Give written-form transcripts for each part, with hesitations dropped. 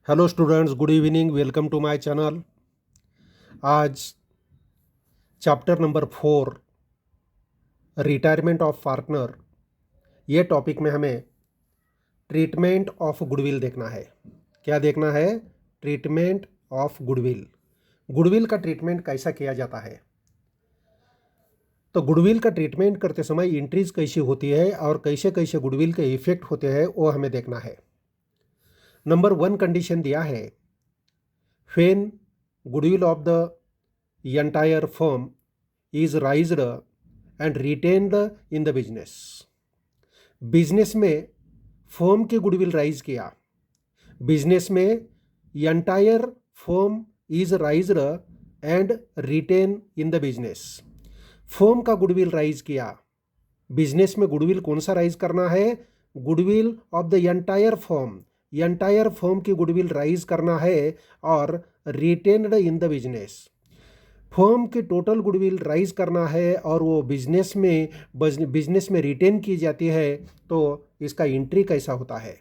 Hello students, good evening. Welcome to my channel. आज chapter number 4 retirement of partner, ये topic में हमें treatment of goodwill देखना है। क्या देखना है? Treatment of goodwill. गुडविल का ट्रीटमेंट कैसा किया जाता है, तो गुडविल का ट्रीटमेंट करते समय एंट्रीज कैसी होती है और कैसे कैसे गुडविल के इफेक्ट होते हैं वो हमें देखना है। नंबर 1 कंडीशन दिया है, when goodwill of the entire firm is raised and retained in the business। Business में फर्म की गुडविल राइज किया, बिजनेस में entire firm is raised and retain in the business. Firm का गुडविल राइज किया, business में goodwill कौन सा raise करना है? Goodwill of the entire firm, entire firm की गुडविल राइज करना है और retained in the business. Firm की टोटल गुडविल राइज करना है और वो बिजनेस में रिटेन की जाती है, तो इसका एंट्री कैसा होता है?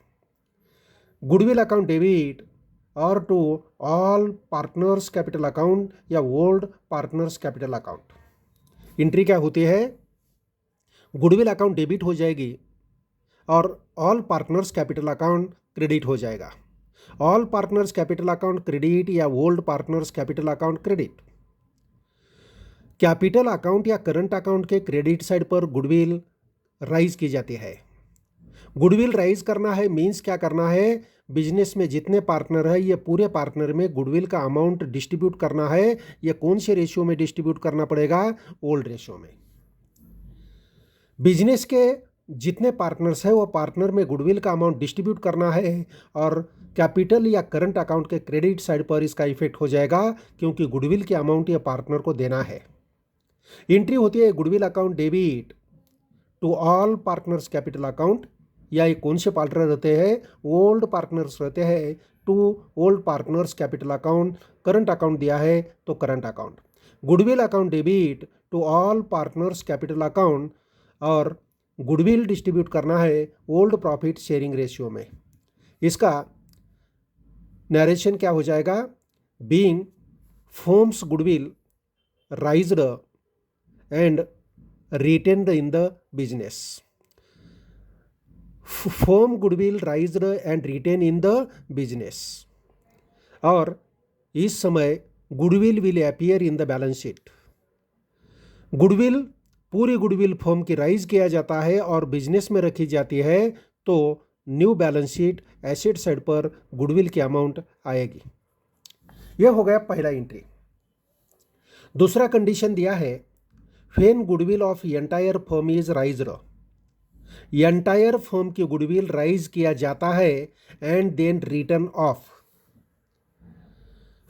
गुडविल अकाउंट डेबिट और to all partners capital account या old partners capital account. Entry क्या होती है? गुडविल अकाउंट डेबिट हो जाएगी और all partners capital account credit हो जाएगा। All partners capital account credit या old partners capital account credit. Capital account या करंट अकाउंट के क्रेडिट साइड पर गुडविल राइज की जाती है। गुडविल राइज करना है मींस क्या करना है? बिजनेस में जितने पार्टनर है ये पूरे पार्टनर में गुडविल का अमाउंट डिस्ट्रीब्यूट करना है। ये कौन से रेशियो में डिस्ट्रीब्यूट करना पड़ेगा? ओल्ड रेशियो में। बिजनेस के जितने पार्टनर्स है वो पार्टनर में गुडविल का अमाउंट डिस्ट्रीब्यूट करना है और कैपिटल या करंट अकाउंट के क्रेडिट साइड पर इसका इफेक्ट हो जाएगा, क्योंकि गुडविल के अमाउंट ये पार्टनर को देना है। एंट्री होती है goodwill account debit to all partners capital account, या ये कौन से पार्टनर रहते हैं? ओल्ड पार्टनर्स रहते हैं। To old partners capital account, current account दिया है तो current account. Goodwill account debit to all partners capital account और गुडविल डिस्ट्रीब्यूट करना है ओल्ड प्रॉफिट शेयरिंग रेशियो में। इसका नरेशन क्या हो जाएगा? Being firms goodwill राइज्ड and retained in the business। firm goodwill raised and retained in the business। और इस समय goodwill will appear in the balance sheet. Goodwill, पूरी गुडविल फर्म की राइज किया जाता है और बिजनेस में रखी जाती है, तो new balance sheet asset side पर गुडविल की अमाउंट आएगी। यह हो गया पहला एंट्री। दूसरा कंडीशन दिया है, when goodwill of entire firm is raised. Entire firm की गुडविल राइज किया जाता है एंड देन रिटर्न ऑफ।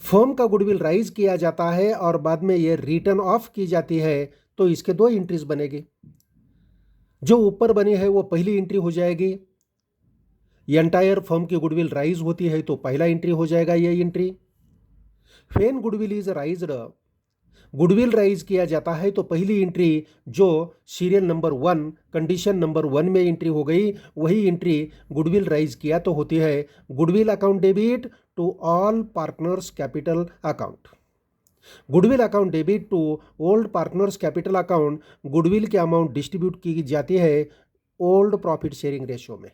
फर्म का गुडविल राइज किया जाता है और बाद में ये रिटर्न ऑफ की जाती है, तो इसके दो एंट्रीज बनेगी। जो ऊपर बनी है वो पहली एंट्री हो जाएगी। एंटायर फर्म की गुडविल राइज होती है तो पहला एंट्री हो जाएगा ये entry. When goodwill is राइज्ड, goodwill raise किया जाता है तो पहली एंट्री जो सीरियल नंबर 1 कंडीशन नंबर 1 में एंट्री हो गई, वही एंट्री गुडविल राइज किया तो होती है goodwill account debit to all partners capital account. Goodwill account debit to old partners capital account, goodwill के अमाउंट डिस्ट्रीब्यूट की जाती है ओल्ड प्रॉफिट शेयरिंग रेशियो में।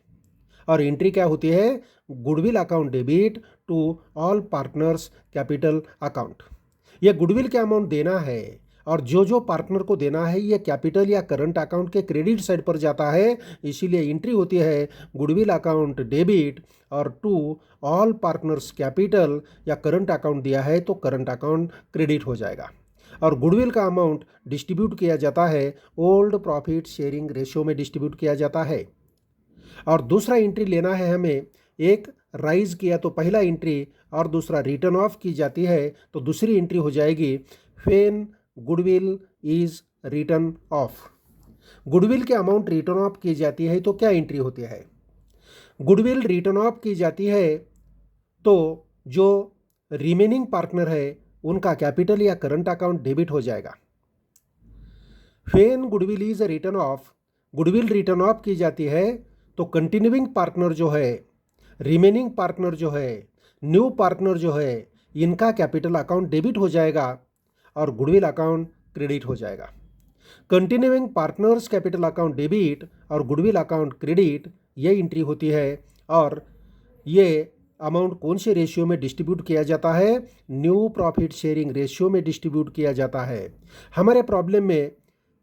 और एंट्री क्या होती है? Goodwill account debit to all partners capital account. यह गुडविल के अमाउंट देना है और जो जो पार्टनर को देना है ये कैपिटल या करंट अकाउंट के क्रेडिट साइड पर जाता है, इसीलिए एंट्री होती है गुडविल अकाउंट डेबिट और टू ऑल पार्टनर्स कैपिटल या करंट अकाउंट दिया है तो करंट अकाउंट क्रेडिट हो जाएगा और गुडविल का अमाउंट डिस्ट्रीब्यूट किया जाता है ओल्ड प्रॉफिट शेयरिंग रेशियो में डिस्ट्रीब्यूट किया जाता है। और दूसरा एंट्री लेना है हमें, एक राइज किया तो पहला एंट्री और दूसरा रिटर्न ऑफ की जाती है तो दूसरी एंट्री हो जाएगी when goodwill is return of. Goodwill के अमाउंट रिटर्न ऑफ की जाती है तो क्या एंट्री होती है? गुडविल रिटर्न ऑफ की जाती है तो जो रिमेनिंग पार्टनर है उनका कैपिटल या करंट अकाउंट डेबिट हो जाएगा। When goodwill is return of, goodwill return of की जाती है तो कंटिन्यूइंग पार्टनर जो है, रिमेनिंग पार्टनर जो है, न्यू पार्टनर जो है इनका कैपिटल अकाउंट डेबिट हो जाएगा और गुडविल अकाउंट क्रेडिट हो जाएगा। Continuing partners capital account debit और गुडविल अकाउंट क्रेडिट ये एंट्री होती है और ये अमाउंट कौन से रेशियो में डिस्ट्रीब्यूट किया जाता है? न्यू प्रॉफिट शेयरिंग रेशियो में डिस्ट्रीब्यूट किया जाता है। हमारे प्रॉब्लम में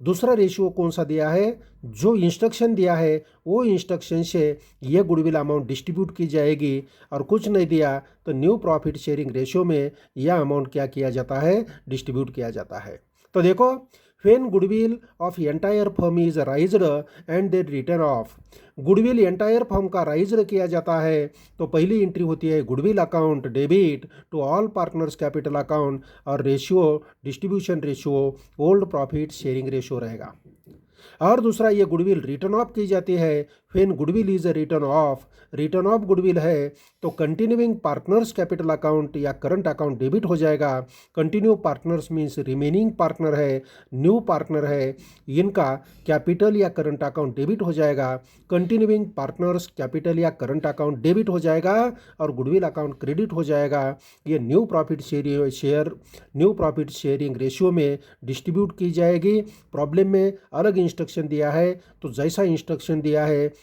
दूसरा रेशियो कौन सा दिया है? जो इंस्ट्रक्शन दिया है वो इंस्ट्रक्शन से ये गुडविल अमाउंट डिस्ट्रीब्यूट की जाएगी और कुछ नहीं दिया तो न्यू प्रॉफिट शेयरिंग रेशियो में यह अमाउंट क्या किया जाता है? डिस्ट्रीब्यूट किया जाता है। तो देखो, when goodwill of entire firm is raised and then written off, goodwill entire firm का राइज किया जाता है तो पहली एंट्री होती है goodwill account debit to all partners capital account और ratio distribution ratio old profit sharing ratio रहेगा। और दूसरा ये गुडविल रिटर्न ऑफ की जाती है। When goodwill is return of goodwill है तो कंटिन्यूइंग पार्टनर्स कैपिटल अकाउंट या करंट अकाउंट डेबिट हो जाएगा। Continue partners means remaining partner है, न्यू पार्टनर है, इनका कैपिटल या करंट अकाउंट डेबिट हो जाएगा। कंटिन्यूइंग पार्टनर्स कैपिटल या करंट अकाउंट डेबिट हो जाएगा और गुडविल अकाउंट क्रेडिट हो जाएगा। ये न्यू प्रॉफिट शेयरिंग रेशियो में डिस्ट्रीब्यूट की जाएगी। प्रॉब्लम में अलग इंस्ट्रक्शन दिया है तो जैसा इंस्ट्रक्शन दिया है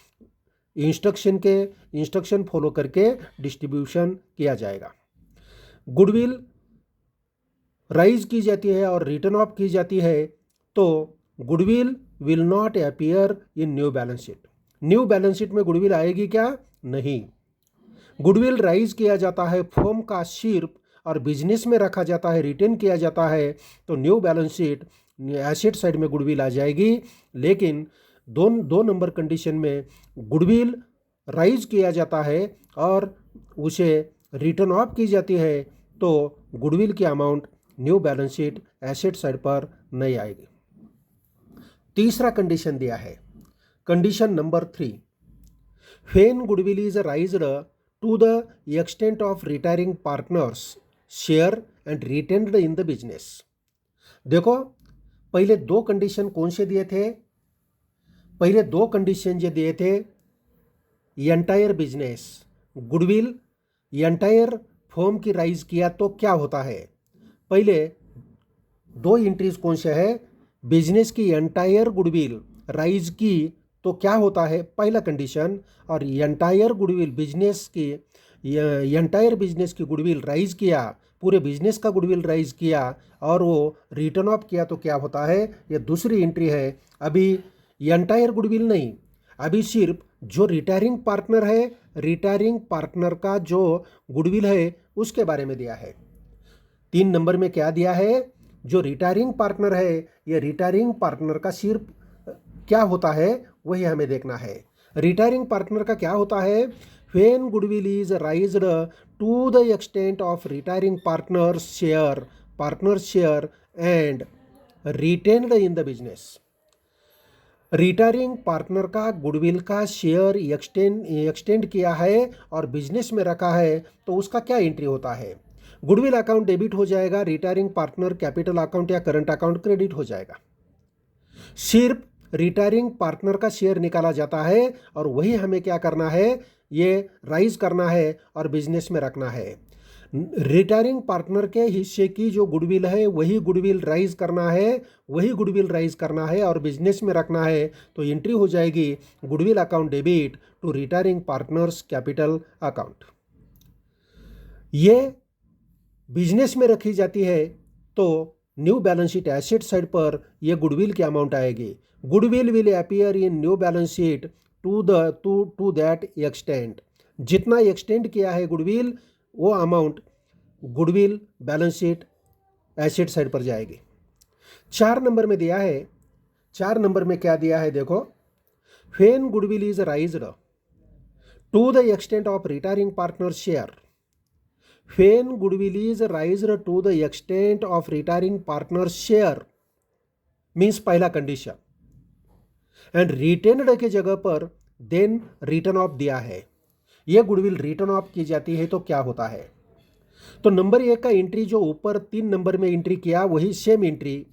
इंस्ट्रक्शन फॉलो करके डिस्ट्रीब्यूशन किया जाएगा। गुडविल राइज की जाती है और रिटर्न ऑफ की जाती है तो goodwill will not appear in new balance sheet. New balance sheet में गुडविल आएगी क्या? नहीं। गुडविल राइज किया जाता है फर्म का सिर्फ और बिजनेस में रखा जाता है, रिटेन किया जाता है तो new balance sheet asset side में गुडविल आ जाएगी। लेकिन दो नंबर कंडीशन में गुडविल राइज किया जाता है और उसे रिटर्न ऑफ की जाती है तो गुडविल की amount new balance sheet asset side पर नहीं आएगी। तीसरा कंडीशन दिया है, condition number 3, when goodwill is raised to the extent of retiring partners share and retained in the business. देखो, पहले दो कंडीशन कौन से दिए थे? पहले दो कंडीशन जो दिए थे, entire business goodwill entire firm की राइज किया तो क्या होता है? पहले दो एंट्रीज कौन से है? बिजनेस की एंटायर गुडविल राइज की तो क्या होता है? पहला कंडीशन। और एंटायर गुडविल बिजनेस की एंटायर बिजनेस की गुडविल राइज किया, पूरे बिजनेस का गुडविल राइज किया और वो रिटर्न ऑफ किया तो क्या होता है? ये दूसरी एंट्री है। अभी एंटायर गुडविल नहीं, अभी सिर्फ जो रिटायरिंग पार्टनर है, रिटायरिंग पार्टनर का जो गुडविल है उसके बारे में दिया है। 3 नंबर में क्या दिया है? जो रिटायरिंग पार्टनर है, ये रिटायरिंग पार्टनर का सिर्फ क्या होता है वही हमें देखना है। रिटायरिंग पार्टनर का क्या होता है? When goodwill is raised to the extent of retiring partners share and retained in the business. Retiring partner का गुडविल का शेयर एक्सटेंड किया है और बिजनेस में रखा है तो उसका क्या एंट्री होता है? गुडविल अकाउंट डेबिट हो जाएगा, रिटायरिंग पार्टनर कैपिटल अकाउंट या करंट अकाउंट क्रेडिट हो जाएगा। सिर्फ रिटायरिंग पार्टनर का शेयर निकाला जाता है और वही हमें क्या करना है? ये राइज करना है और बिजनेस में रखना है। रिटायरिंग पार्टनर के हिस्से की जो गुडविल है वही गुडविल राइज करना है और बिजनेस में रखना है तो एंट्री हो जाएगी goodwill account debit to retiring partners capital account. ये बिजनेस में रखी जाती है तो new balance sheet asset side पर ये गुडविल की अमाउंट आएगी। Goodwill will appear in new balance sheet to that extent. जितना एक्सटेंड किया है गुडविल वो amount goodwill balance sheet asset side पर जाएगी। 4 नंबर में दिया है, 4 नंबर में क्या दिया है देखो, when goodwill is raised to the extent of retiring partner share. When goodwill is raised to the extent of retiring partner share means पहला कंडीशन एंड रिटेन्ड के जगह पर देन रिटर्न ऑफ दिया है। यह गुडविल रिटर्न ऑफ की जाती है तो क्या होता है? तो नंबर 1 का एंट्री जो ऊपर 3 नंबर में एंट्री किया वही सेम एंट्री।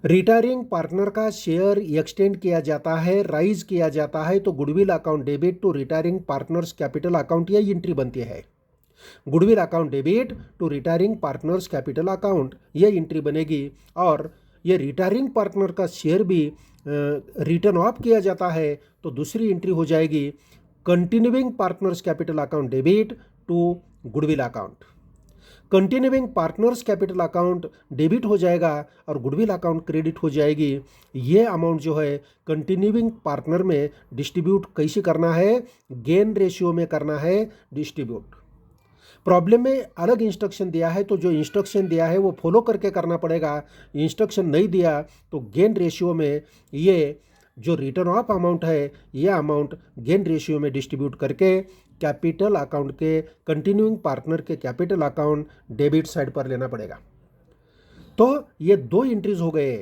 रिटायरिंग पार्टनर का शेयर एक्सटेंड किया जाता है, राइज किया जाता है तो goodwill account debit to retiring partners capital account, यह एंट्री बनती है। Goodwill account debit to retiring partners capital account, ये एंट्री बनेगी। और ये रिटायरिंग पार्टनर का शेयर भी रिटर्न ऑफ किया जाता है तो दूसरी एंट्री हो जाएगी continuing partners capital account debit to goodwill account. Continuing partners capital account debit हो जाएगा और गुडविल अकाउंट क्रेडिट हो जाएगी। ये अमाउंट जो है कंटिन्यूइंग पार्टनर में डिस्ट्रीब्यूट कैसे करना है, गेन रेशियो में करना है डिस्ट्रीब्यूट। प्रॉब्लम में अलग इंस्ट्रक्शन दिया है तो जो इंस्ट्रक्शन दिया है वो फॉलो करके करना पड़ेगा। इंस्ट्रक्शन नहीं दिया तो गेन रेशियो में ये जो रिटर्न ऑफ अमाउंट है ये अमाउंट गेन रेशियो में डिस्ट्रीब्यूट करके कैपिटल अकाउंट के कंटिन्यूइंग पार्टनर के कैपिटल अकाउंट डेबिट साइड पर लेना पड़ेगा। तो ये दो एंट्रीज हो गए।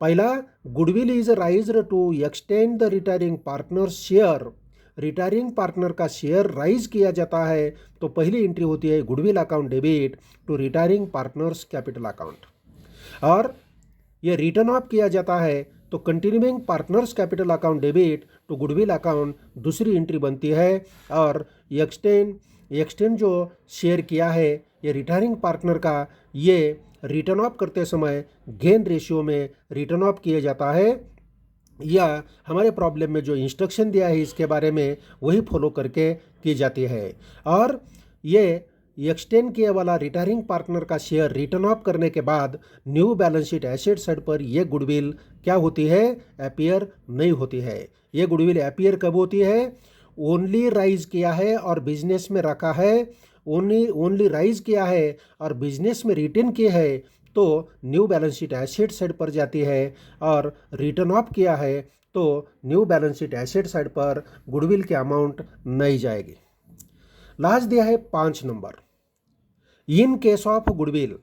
पहला, goodwill is raised to extend the retiring partner share, retiring partner का शेयर राइज किया जाता है तो पहली एंट्री होती है goodwill account debit to retiring partners capital account. और ये रिटर्न ऑफ किया जाता है तो continuing partners capital account debit to goodwill account दूसरी एंट्री बनती है। और एक्सटेंड जो शेयर किया है ये रिटायरिंग पार्टनर का, ये रिटर्न ऑफ करते समय गेन रेशियो में रिटर्न ऑफ किया जाता है। या हमारे प्रॉब्लम में जो इंस्ट्रक्शन दिया है इसके बारे में वही फॉलो करके की जाती है। और ये एक्सटेंड किया वाला रिटायरिंग पार्टनर का शेयर रिटर्न ऑफ करने के बाद new balance sheet asset side पर ये गुडविल क्या होती है, अपीयर नहीं होती है। ये गुडविल अपीयर कब होती है, ओनली राइज किया है और बिजनेस में रखा है, ओनली राइज किया है और बिजनेस में रिटेन किया है तो new balance sheet asset side पर जाती है। और रिटर्न ऑफ किया है तो new balance sheet asset side पर गुडविल की अमाउंट नहीं जाएगी। लास्ट दिया है 5 number, in case of goodwill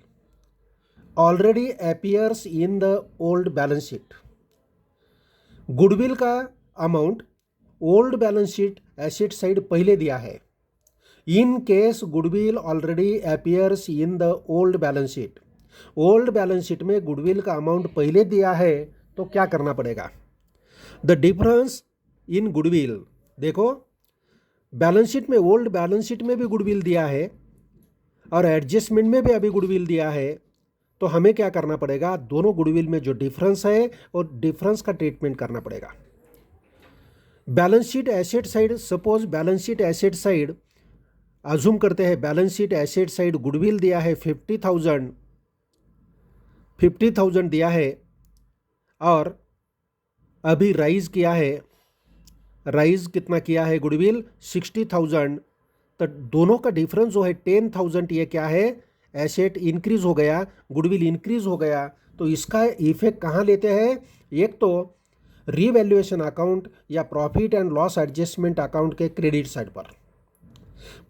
already appears in the old balance sheet. Goodwill का amount old balance sheet asset side पहले दिया है। In case goodwill already appears in the old balance sheet, old balance sheet में goodwill का amount पहले दिया है तो क्या करना पड़ेगा, द डिफरेंस इन गुडविल। देखो बैलेंस शीट में, ओल्ड बैलेंस शीट में भी गुडविल दिया है और एडजस्टमेंट में भी अभी गुडविल दिया है तो हमें क्या करना पड़ेगा, दोनों गुडविल में जो डिफरेंस है और डिफरेंस का ट्रीटमेंट करना पड़ेगा। Balance sheet asset side, suppose balance sheet asset side assume करते हैं, balance sheet asset side goodwill दिया है 50,000 दिया है और अभी राइज किया है, राइज कितना किया है गुडविल 60,000, तो दोनों का डिफरेंस जो है 10,000, ये क्या है, एसेट इंक्रीज हो गया, गुडविल इंक्रीज हो गया। तो इसका इफेक्ट कहाँ लेते हैं, एक तो रीवैल्यूएशन अकाउंट या profit and loss adjustment account के क्रेडिट साइड पर।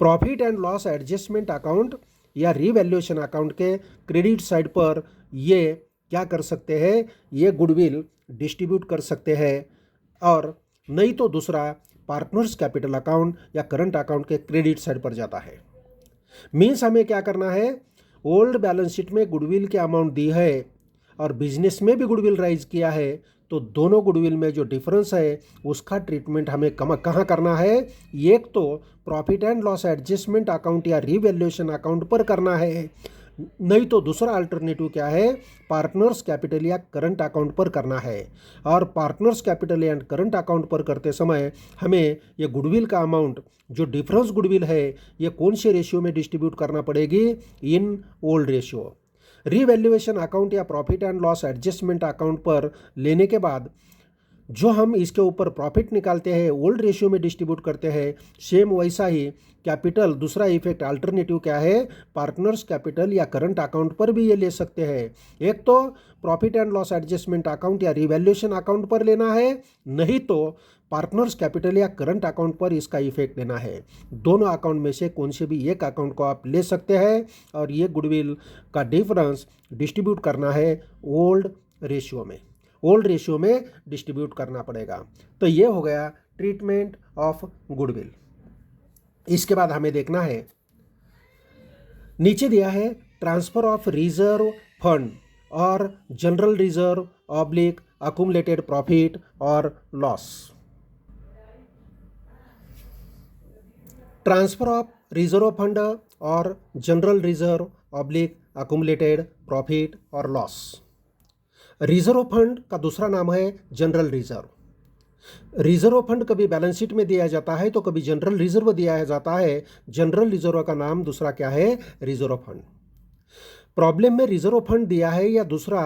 Profit and loss adjustment account या रीवैल्यूएशन अकाउंट के क्रेडिट साइड पर ये क्या कर सकते हैं, ये गुडविल डिस्ट्रीब्यूट कर सकते हैं। और नहीं तो दूसरा पार्टनर्स कैपिटल अकाउंट या करंट अकाउंट के क्रेडिट साइड पर जाता है। मीन्स हमें क्या करना है, ओल्ड बैलेंस शीट में गुडविल की अमाउंट दी है और बिजनेस में भी गुडविल राइज किया है तो दोनों गुडविल में जो डिफरेंस है उसका ट्रीटमेंट हमें कहाँ करना है, एक तो profit and loss adjustment account या रीवैल्यूएशन अकाउंट पर करना है, नहीं तो दूसरा अल्टरनेटिव क्या है, पार्टनर्स कैपिटल या करंट अकाउंट पर करना है। और partners capital and current account पर करते समय हमें ये गुडविल का अमाउंट, जो डिफरेंस गुडविल है, ये कौन से रेशियो में डिस्ट्रीब्यूट करना पड़ेगी, in old ratio. Revaluation account या profit and loss adjustment account पर लेने के बाद जो हम इसके ऊपर प्रॉफिट निकालते हैं ओल्ड रेशियो में डिस्ट्रीब्यूट करते हैं, सेम वैसा ही कैपिटल, दूसरा इफेक्ट अल्टरनेटिव क्या है, पार्टनर्स कैपिटल या करंट अकाउंट पर भी ये ले सकते हैं। एक तो profit and loss adjustment account या रिवैल्यूएशन अकाउंट पर लेना है, नहीं तो पार्टनर्स कैपिटल या करंट अकाउंट पर इसका इफेक्ट लेना है। दोनों अकाउंट में से कौन से भी एक अकाउंट को आप ले सकते हैं और ये गुडविल का डिफरेंस डिस्ट्रीब्यूट करना है ओल्ड रेशियो में, ओल्ड रेशियो में डिस्ट्रीब्यूट करना पड़ेगा। तो ये हो गया ट्रीटमेंट ऑफ गुडविल। इसके बाद हमें देखना है, नीचे दिया है ट्रांसफर ऑफ रिजर्व फंड और general reserve oblique accumulated profit और loss. Transfer of reserve fund और general reserve oblique accumulated profit और लॉस। रिजर्व फंड का दूसरा नाम है जनरल रिजर्व। रिजर्व फंड कभी बैलेंस शीट में दिया जाता है तो कभी जनरल रिजर्व दिया जाता है। जनरल रिजर्व का नाम दूसरा क्या है? Reserve fund. प्रॉब्लम में रिजर्व फंड दिया है या दूसरा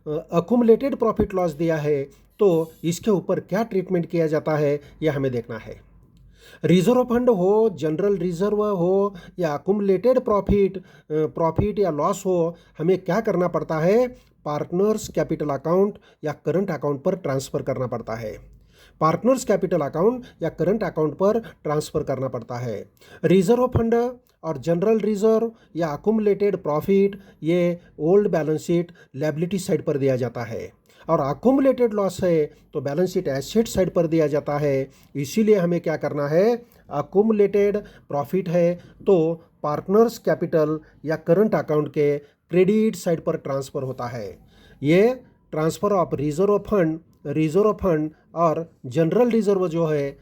अकुमुलेटेड प्रॉफिट लॉस दिया है, तो इसके ऊपर क्या ट्रीटमेंट किया जाता है यह हमें देखना है। रिजर्व फंड हो, जनरल रिजर्व हो या अकुमुलेटेड प्रॉफिट या लॉस हो, हमें क्या करना पड़ता है? पार्टनर्स कैपिटल अकाउंट या करंट अकाउंट पर ट्रांसफ़र करना पड़ता है। पार्टनर्स कैपिटल अकाउंट या करंट अकाउंट पर ट्रांसफ़र करना पड़ता है। रिजर्व फंड और जनरल रिजर्व या अकुमुलेटेड प्रॉफिट ये old balance sheet liability side पर दिया जाता है, और अकुमुलेटेड लॉस है तो बैलेंस शीट एसेट साइड पर दिया जाता है। इसीलिए हमें क्या करना है? अकुमुलेटेड प्रॉफिट है तो पार्टनर्स कैपिटल या करंट अकाउंट के क्रेडिट साइड पर ट्रांसफ़र होता है। ये ट्रांसफ़र ऑफ रिजर्व फंड और जनरल रिजर्व जो है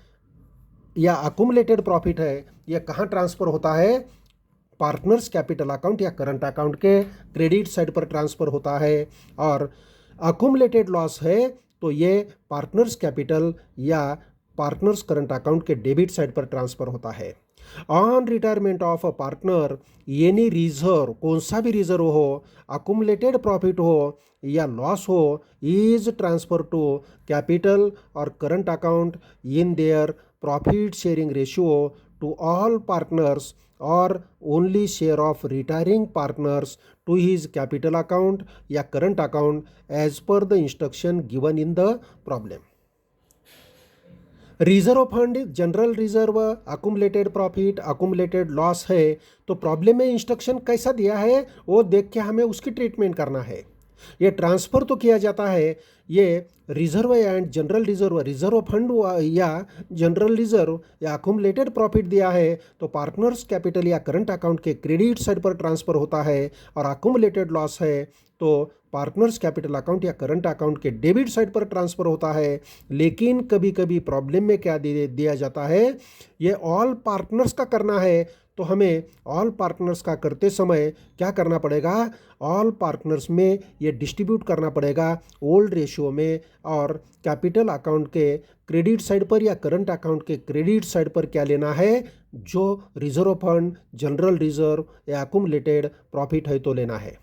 या अकुमुलेटेड प्रॉफिट है, ये कहाँ ट्रांसफ़र होता है? पार्टनर्स कैपिटल अकाउंट या करंट अकाउंट के क्रेडिट साइड पर ट्रांसफ़र होता है। और अकुमुलेटेड लॉस है तो ये पार्टनर्स कैपिटल या पार्टनर्स करंट अकाउंट के डेबिट साइड पर ट्रांसफ़र होता है। On retirement of a partner any reserve, कौन सा भी रिजर्व हो, अकुमुलेटेड प्रॉफिट हो या लॉस हो, इज ट्रांसफर टू कैपिटल और current account in their profit sharing ratio to all partners और only share of retiring partners to his capital account या current account as per the instruction given in the problem. Reserve fund, general reserve, accumulated profit, accumulated loss है तो problem में instruction कैसा दिया है वो देख के हमें उसकी ट्रीटमेंट करना है। ये ट्रांसफ़र तो किया जाता है, ये reserve and general reserve fund या जनरल रिजर्व या अकुमुलेटेड प्रॉफिट दिया है तो पार्टनर्स कैपिटल या करंट अकाउंट के क्रेडिट साइड पर ट्रांसफ़र होता है, और अकुमुलेटेड लॉस है तो पार्टनर्स कैपिटल अकाउंट या करंट अकाउंट के डेबिट साइड पर ट्रांसफ़र होता है। लेकिन कभी कभी प्रॉब्लम में क्या दिया जाता है? ये ऑल पार्टनर्स का करना है तो हमें ऑल पार्टनर्स का करते समय क्या करना पड़ेगा? ऑल पार्टनर्स में ये डिस्ट्रीब्यूट करना पड़ेगा ओल्ड रेशियो में, और कैपिटल अकाउंट के क्रेडिट साइड पर या करंट अकाउंट के क्रेडिट साइड पर क्या लेना है? जो रिजर्व फंड, जनरल रिजर्व या अकुमुलेटेड प्रॉफिट है तो लेना है।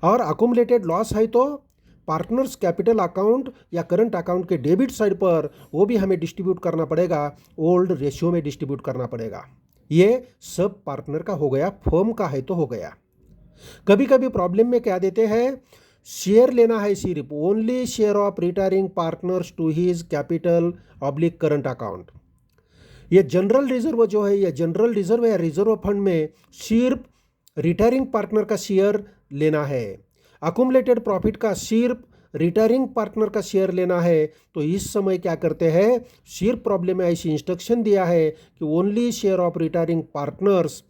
और अकुमुलेटेड लॉस है तो पार्टनर्स कैपिटल अकाउंट या करंट अकाउंट के डेबिट साइड पर वो भी हमें डिस्ट्रीब्यूट करना पड़ेगा, ओल्ड रेशियो में डिस्ट्रीब्यूट करना पड़ेगा। ये सब पार्टनर का हो गया, फर्म का है तो हो गया। कभी कभी प्रॉब्लम में क्या देते हैं? शेयर लेना है सिर्फ, only share of retiring partners to his capital oblique current account. ये जनरल रिजर्व जो है, ये जनरल रिजर्व या रिजर्व फंड में सिर्फ रिटायरिंग पार्टनर का शेयर लेना है। अकुमुलेटेड प्रॉफिट का सिर्फ रिटायरिंग पार्टनर का शेयर लेना है। तो इस समय क्या करते हैं? सिर्फ प्रॉब्लम में ऐसी इंस्ट्रक्शन दिया है कि only share of retiring partners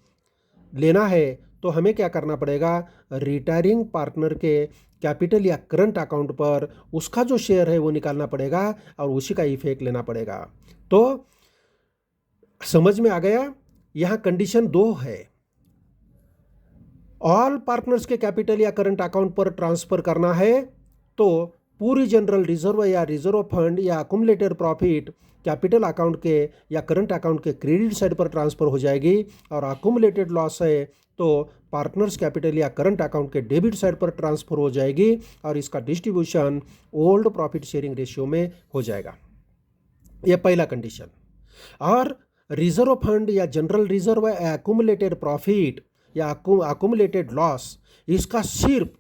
लेना है, तो हमें क्या करना पड़ेगा? रिटायरिंग पार्टनर के कैपिटल या करंट अकाउंट पर उसका जो शेयर है वो निकालना पड़ेगा और उसी का इफेक्ट लेना पड़ेगा। तो समझ में आ गया? यहाँ कंडीशन 2 है, ऑल पार्टनर्स के कैपिटल या करंट अकाउंट पर ट्रांसफ़र करना है तो पूरी जनरल रिजर्व या रिजर्व फंड या अकुमुलेटेड प्रॉफिट कैपिटल अकाउंट के या करंट अकाउंट के क्रेडिट साइड पर ट्रांसफ़र हो जाएगी, और अकुमुलेटेड लॉस है तो पार्टनर्स कैपिटल या करंट अकाउंट के डेबिट साइड पर ट्रांसफ़र हो जाएगी, और इसका distribution old profit sharing ratio में हो जाएगा। यह पहला कंडीशन। और रिजर्व फंड या जनरल रिजर्व या अकुमुलेटेड प्रॉफिट या अकुमुलेटेड लॉस, इसका सिर्फ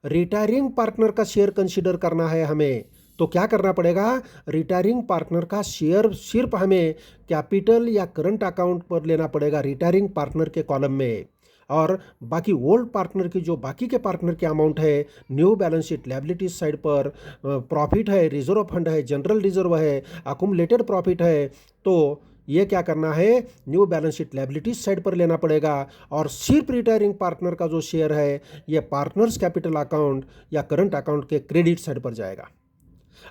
रिटायरिंग पार्टनर का शेयर कंसीडर करना है हमें। तो क्या करना पड़ेगा? रिटायरिंग पार्टनर का शेयर सिर्फ हमें कैपिटल या करंट अकाउंट पर लेना पड़ेगा, रिटायरिंग पार्टनर के कॉलम में, और बाकी ओल्ड पार्टनर की जो बाकी के पार्टनर के अमाउंट है new balance sheet liabilities side पर प्रॉफिट है, रिजर्व फंड है, जनरल रिजर्व है, अकुमुलेटेड प्रॉफिट है, तो ये क्या करना है? New balance sheet liabilities side पर लेना पड़ेगा, और सिर्फ रिटायरिंग पार्टनर का जो शेयर है ये पार्टनर्स कैपिटल अकाउंट या करंट अकाउंट के क्रेडिट साइड पर जाएगा।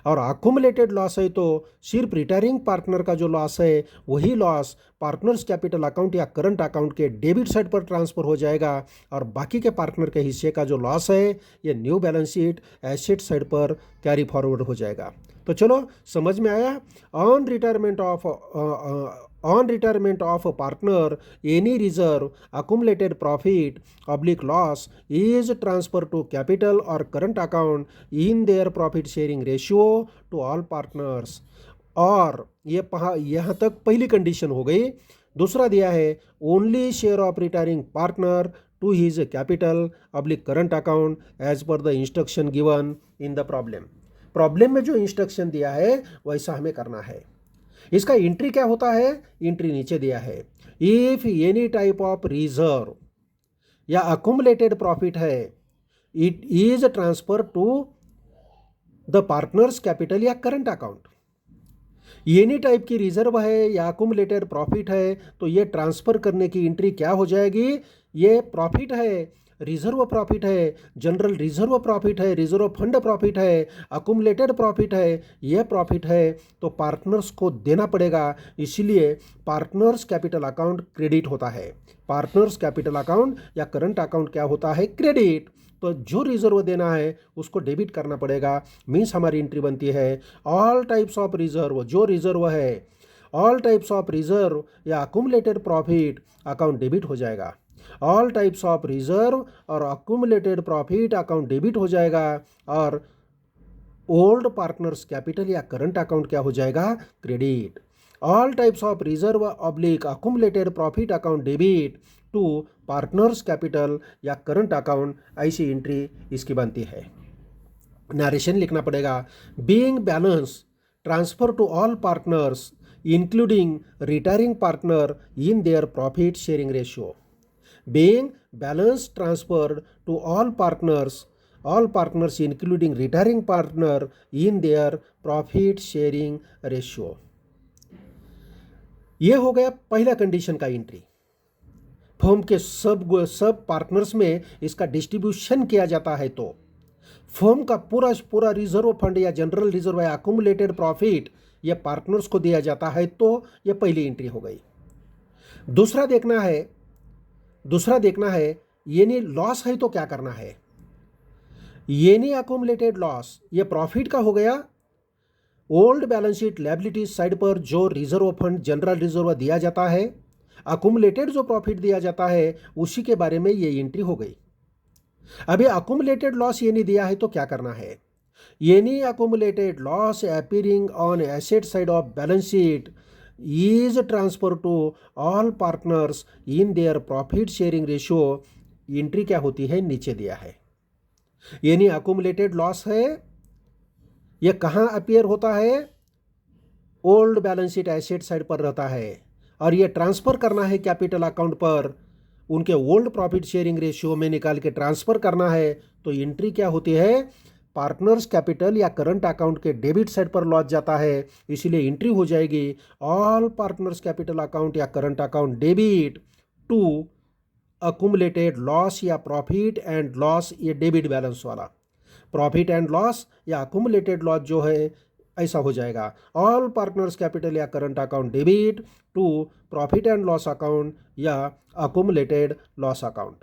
और अकुमुलेटेड लॉस है तो सिर्फ रिटायरिंग पार्टनर का जो लॉस है वही लॉस पार्टनर्स कैपिटल अकाउंट या करंट अकाउंट के डेबिट साइड पर ट्रांसफ़र हो जाएगा और बाकी के पार्टनर के हिस्से का जो लॉस है ये new balance sheet asset side पर कैरी फॉरवर्ड हो जाएगा। तो चलो समझ में आया। On retirement of a partner, any reserve, accumulated profit oblique loss is transferred to capital or current account in their profit sharing ratio to all partners। और ये यहाँ तक पहली कंडीशन हो गई। दूसरा दिया है only share of retiring partner to his capital oblique current account as per the instruction given in the problem में जो इंस्ट्रक्शन दिया है वैसा हमें करना है। इसका एंट्री क्या होता है, एंट्री नीचे दिया है। If any type of reserve या अकुमुलेटेड प्रॉफिट है it is transfer to the partners capital या करंट अकाउंट। एनी टाइप की रिजर्व है या अकुमुलेटेड प्रॉफिट है तो ये ट्रांसफर करने की एंट्री क्या हो जाएगी, ये प्रॉफिट है, रिजर्व प्रॉफिट है, जनरल रिजर्व प्रॉफिट है, रिजर्व फंड प्रॉफिट है, अकुमुलेटेड प्रॉफिट है, यह प्रॉफिट है तो पार्टनर्स को देना पड़ेगा। इसीलिए पार्टनर्स कैपिटल अकाउंट क्रेडिट होता है। पार्टनर्स कैपिटल अकाउंट या करंट अकाउंट क्या होता है, क्रेडिट। तो जो रिजर्व देना है उसको डेबिट करना पड़ेगा। मीन्स हमारी एंट्री बनती है ऑल टाइप्स ऑफ रिजर्व, जो रिजर्व है ऑल टाइप्स ऑफ रिजर्व या अकुमुलेटेड प्रॉफिट अकाउंट डेबिट हो जाएगा। ऑल टाइप्स ऑफ रिजर्व और अकुमुलेटेड प्रॉफिट अकाउंट डेबिट हो जाएगा और ओल्ड पार्टनर्स कैपिटल या करंट अकाउंट क्या हो जाएगा, credit. All types of reserve oblique accumulated profit account debit to partners capital या करंट अकाउंट, ऐसी एंट्री इसकी बनती है। नरेशन लिखना पड़ेगा। Being balance transfer to all partners including retiring partner in their profit sharing ratio. Being balance transferred to all partners including retiring partner in their profit sharing ratio। ये हो गया पहला कंडीशन का एंट्री। फर्म के सब partners में इसका distribution किया जाता है तो फर्म का पूरा रिजर्व फंड या जनरल रिजर्व या अकुमुलेटेड प्रॉफिट ये पार्टनर्स को दिया जाता है तो ये पहली एंट्री हो गई। दूसरा देखना है यानी लॉस है तो क्या करना है। यानी अकुमुलेटेड लॉस ये प्रॉफिट का हो गया। Old balance sheet liabilities side पर जो रिजर्व फंड जनरल रिजर्व दिया जाता है, अकुमुलेटेड जो प्रॉफिट दिया जाता है उसी के बारे में ये एंट्री हो गई। अभी अकुमुलेटेड लॉस ये नहीं दिया है तो क्या करना है। यानी accumulated loss appearing on asset side of balance sheet is transferred to all partners in their profit sharing ratio। Entry क्या होती है, नीचे दिया है। यानी अकुमुलेटेड लॉस है, यह कहाँ अपीयर होता है, old balance sheet asset side पर रहता है और यह ट्रांसफर करना है कैपिटल अकाउंट पर, उनके ओल्ड प्रॉफिट शेयरिंग रेशियो में निकाल के ट्रांसफर करना है। तो एंट्री क्या होती है, पार्टनर्स कैपिटल या करंट अकाउंट के डेबिट साइड पर लॉस जाता है, इसीलिए एंट्री हो जाएगी ऑल पार्टनर्स कैपिटल अकाउंट या current account debit to accumulated loss या प्रॉफिट एंड लॉस, ये डेबिट बैलेंस वाला प्रॉफिट एंड लॉस या अकुमुलेटेड लॉस जो है ऐसा हो जाएगा ऑल पार्टनर्स कैपिटल या current account debit to profit and loss account या अकुमुलेटेड लॉस अकाउंट।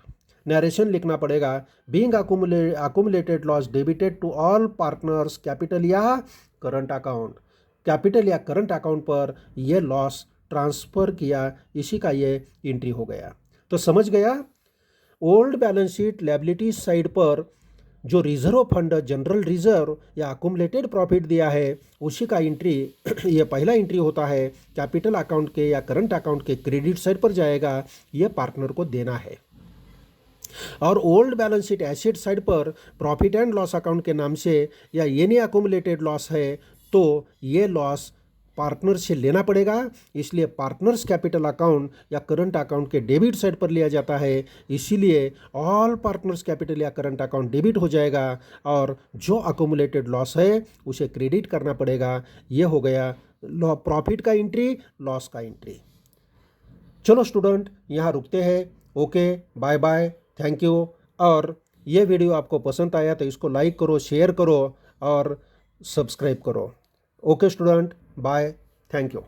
नरेशन लिखना पड़ेगा। Being accumulated loss debited to all partners capital या करंट अकाउंट, कैपिटल या करंट अकाउंट पर यह लॉस ट्रांसफर किया, इसी का ये एंट्री हो गया। तो समझ गया, old balance sheet liability side पर जो रिजर्व फंड जनरल रिजर्व या अकुमुलेटेड प्रॉफिट दिया है उसी का एंट्री ये पहला एंट्री होता है, कैपिटल अकाउंट के या करंट अकाउंट के क्रेडिट साइड पर जाएगा, ये पार्टनर को देना है। और old balance sheet asset side पर प्रॉफिट एंड लॉस अकाउंट के नाम से या एनी अकुमुलेटेड लॉस है तो ये लॉस पार्टनर से लेना पड़ेगा, इसलिए पार्टनर्स कैपिटल अकाउंट या करंट अकाउंट के डेबिट साइड पर लिया जाता है, इसीलिए ऑल पार्टनर्स कैपिटल या करंट अकाउंट डेबिट हो जाएगा और जो अकुमुलेटेड लॉस है उसे क्रेडिट करना पड़ेगा। ये हो गया प्रॉफिट का एंट्री, लॉस का एंट्री। चलो स्टूडेंट यहाँ रुकते हैं। Okay, bye bye, thank you. और ये वीडियो आपको पसंद आया तो इसको लाइक करो, शेयर करो और सब्सक्राइब करो। Okay student, bye, thank you.